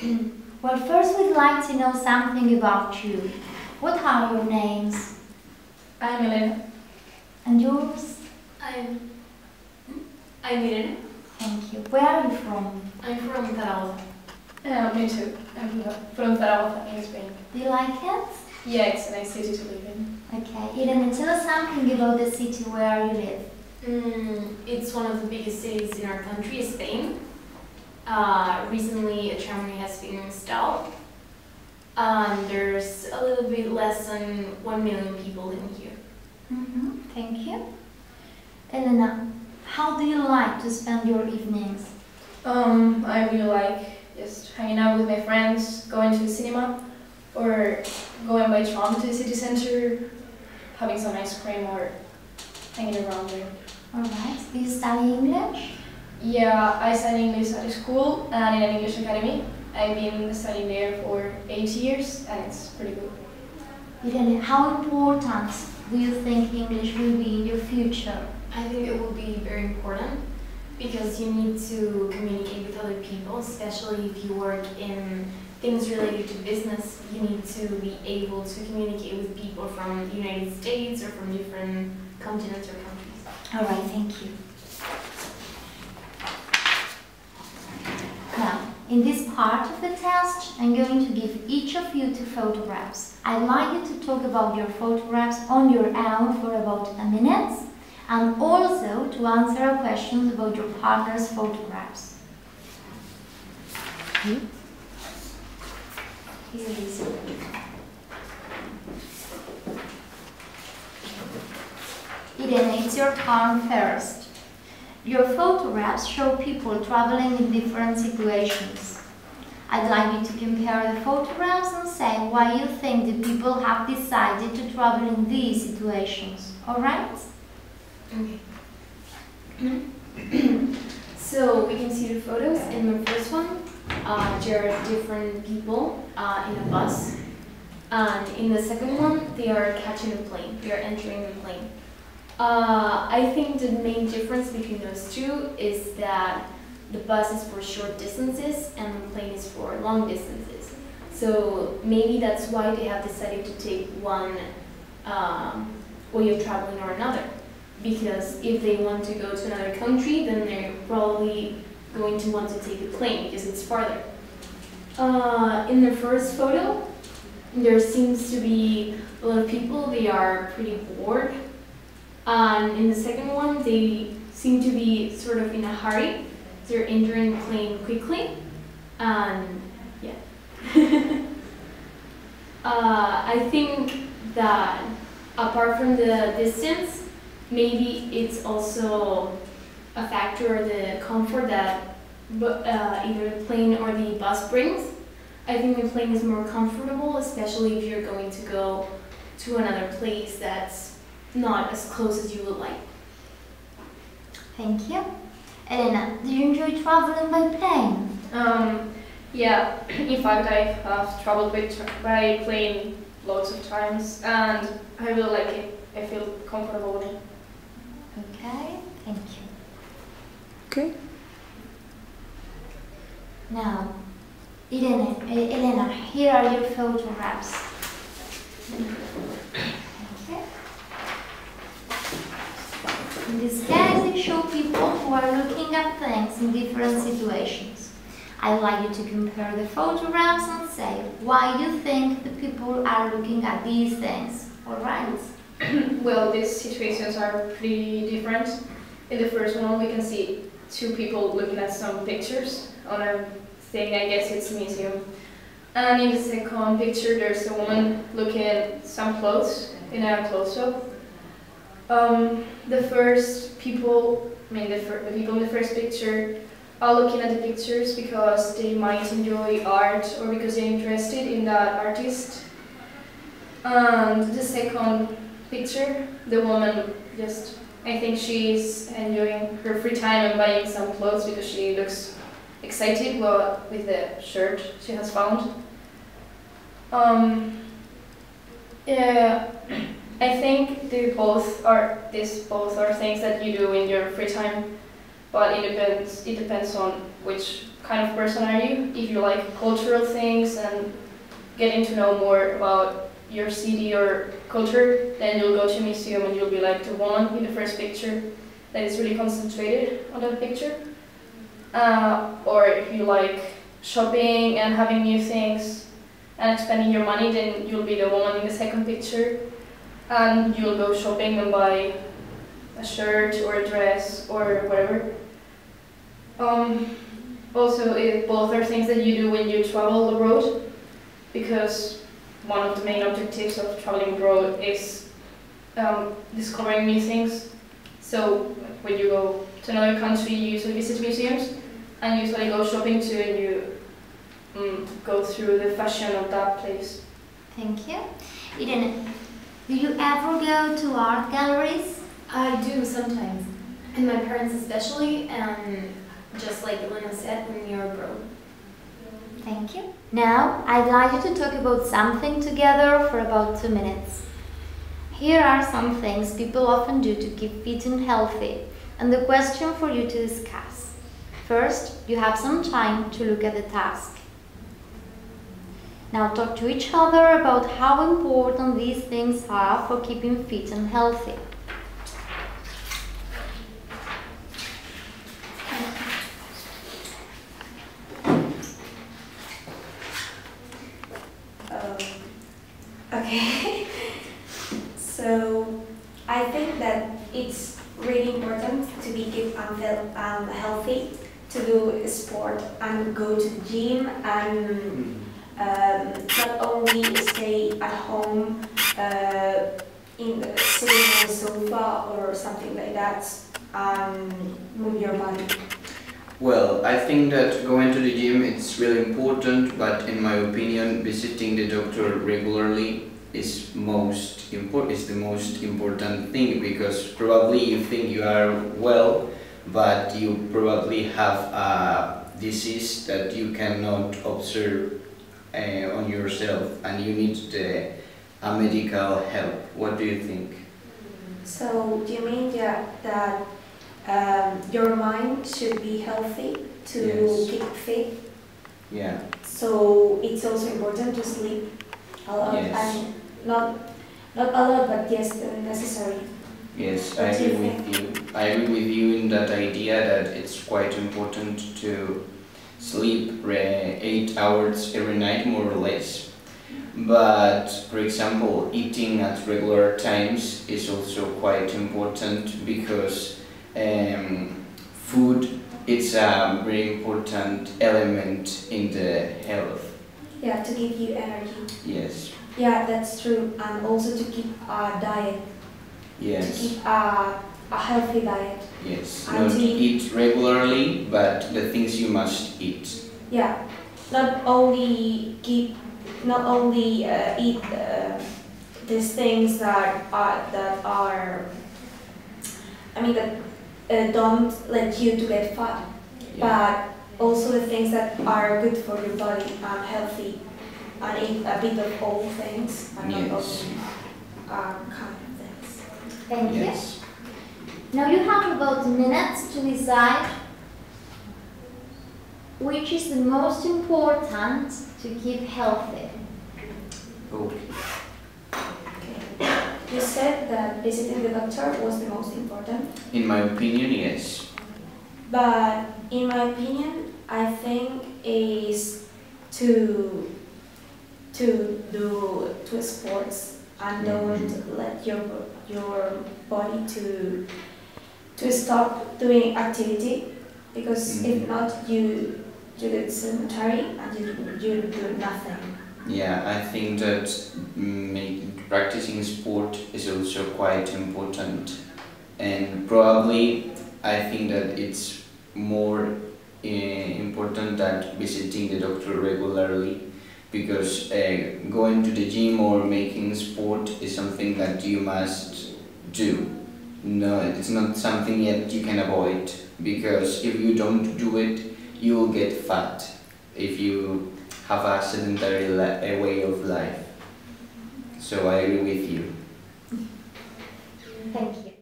Well, first we'd like to know something about you. What are your names? I'm Elena. And yours? I'm Irene. Thank you. Where are you from? I'm from Zaragoza. Me too. I'm from Zaragoza in Spain. Do you like it? Yeah, it's a nice city to live in. Okay. Irene, tell us something about the city where you live. It's one of the biggest cities in our country, Spain. Recently, a tramway has been installed. There's a little bit less than 1 million people in here. Thank you. Elena, how do you like to spend your evenings? I really like just hanging out with my friends, going to the cinema, or going by tram to the city center, having some ice cream, or hanging around there. Alright. Do you study English? Yeah, I study English at school and in an English academy. I've been studying there for 8 years and it's pretty good. Irene, how important do you think English will be in your future? I think it will be very important because you need to communicate with other people, especially if you work in things related to business. You need to be able to communicate with people from the United States or from different continents or countries. Alright, thank you. Now, in this part of the test, I'm going to give each of you 2 photographs. I'd like you to talk about your photographs on your own for about a minute, and also to answer questions about your partner's photographs. Here is it. Irene, it's your turn first. Your photographs show people traveling in different situations. I'd like you to compare the photographs and say why you think the people have decided to travel in these situations. Alright? Okay. So we can see the photos. In the first one, there are different people in a bus. And in the second one, they are catching a plane. They are entering the plane. I think the main difference between those two is that the bus is for short distances and the plane is for long distances. So maybe that's why they have decided to take one way of traveling or another. Because if they want to go to another country, then they're probably going to want to take the plane because it's farther. In the first photo, there seems to be a lot of people. They are pretty bored. And in the second one, they seem to be sort of in a hurry. They're entering the plane quickly. And yeah. I think that apart from the distance, maybe it's also a factor, the comfort that either the plane or the bus brings. I think the plane is more comfortable, especially if you're going to go to another place that's not as close as you would like. Thank you. Elena, do you enjoy traveling by plane? Yeah, in fact I have traveled by plane lots of times and I really like it. I feel comfortable with it. Okay, thank you. Okay. Now, Irene, Elena, here are your photographs. In this case, they show people who are looking at things in different situations. I'd like you to compare the photographs and say why you think the people are looking at these things. Alright? Well, these situations are pretty different. In the first one, we can see 2 people looking at some pictures on a thing, I guess it's a museum. And in the second picture, there's a woman looking at some clothes in a clothes shop. The first people, the people in the first picture are looking at the pictures because they might enjoy art or because they're interested in that artist. And the second picture, the woman I think she's enjoying her free time and buying some clothes because she looks excited with the shirt she has found. Yeah. I think both are things that you do in your free time, but it depends on which kind of person are you. If you like cultural things and getting to know more about your city or culture, then you'll go to a museum and you'll be like the woman in the first picture that is really concentrated on that picture. Or if you like shopping and having new things and spending your money, then you'll be the woman in the second picture and you'll go shopping and buy a shirt or a dress or whatever. Also, both are things that you do when you travel abroad, because one of the main objectives of traveling abroad is discovering new things. So when you go to another country, you usually visit museums and you usually go shopping too, and you go through the fashion of that place. Thank you. Irene, do you ever go to art galleries? I do sometimes, and my parents especially, and just like Elena said, when you're abroad. Thank you. Now, I'd like you to talk about something together for about 2 minutes. Here are some things people often do to keep fit and healthy, and the question for you to discuss. First, you have some time to look at the task. Now talk to each other about how important these things are for keeping fit and healthy. Okay, so I think that it's really important to be keep healthy, to do sport and go to the gym and not only stay at home sitting on the sofa or something like that and move your body. Well, I think that going to the gym it's really important, but in my opinion, visiting the doctor regularly is the most important thing, because probably you think you are well, but you probably have a disease that you cannot observe on yourself, and you need a medical help. What do you think? So do you mean that your mind should be healthy to Yes. keep fit? Yeah. So it's also important to sleep a lot, Yes. and not a lot, but yes, necessary. Yes, What I do you agree with you. I agree with you in that idea that it's quite important to sleep 8 hours every night, more or less. But, for example, eating at regular times is also quite important, because food is a very important element in the health. Yeah, to give you energy. Yes. Yeah, that's true, and also to keep a diet, to Yes. keep a healthy diet. Yes. And Not to eat regularly, but the things you must eat. Yeah, not only eat these things that don't let you to get fat, Yeah. but also the things that are good for your body and healthy, and eat a bit of all things and not Yes. only kind of things. Thank you. Yes. Now you have about minutes to decide which is the most important to keep healthy. Okay. You said that visiting the doctor was the most important, In my opinion, yes. but in my opinion, I think is to do sports and don't let your body to stop doing activity, because if not, you get sedentary and you do nothing. Yeah, I think that practicing sport is also quite important, and probably I think that it's more important than visiting the doctor regularly, because going to the gym or making sport is something that you must do. No, it's not something that you can avoid, because if you don't do it, you will get fat if you have a sedentary way of life. So I agree with you. Thank you.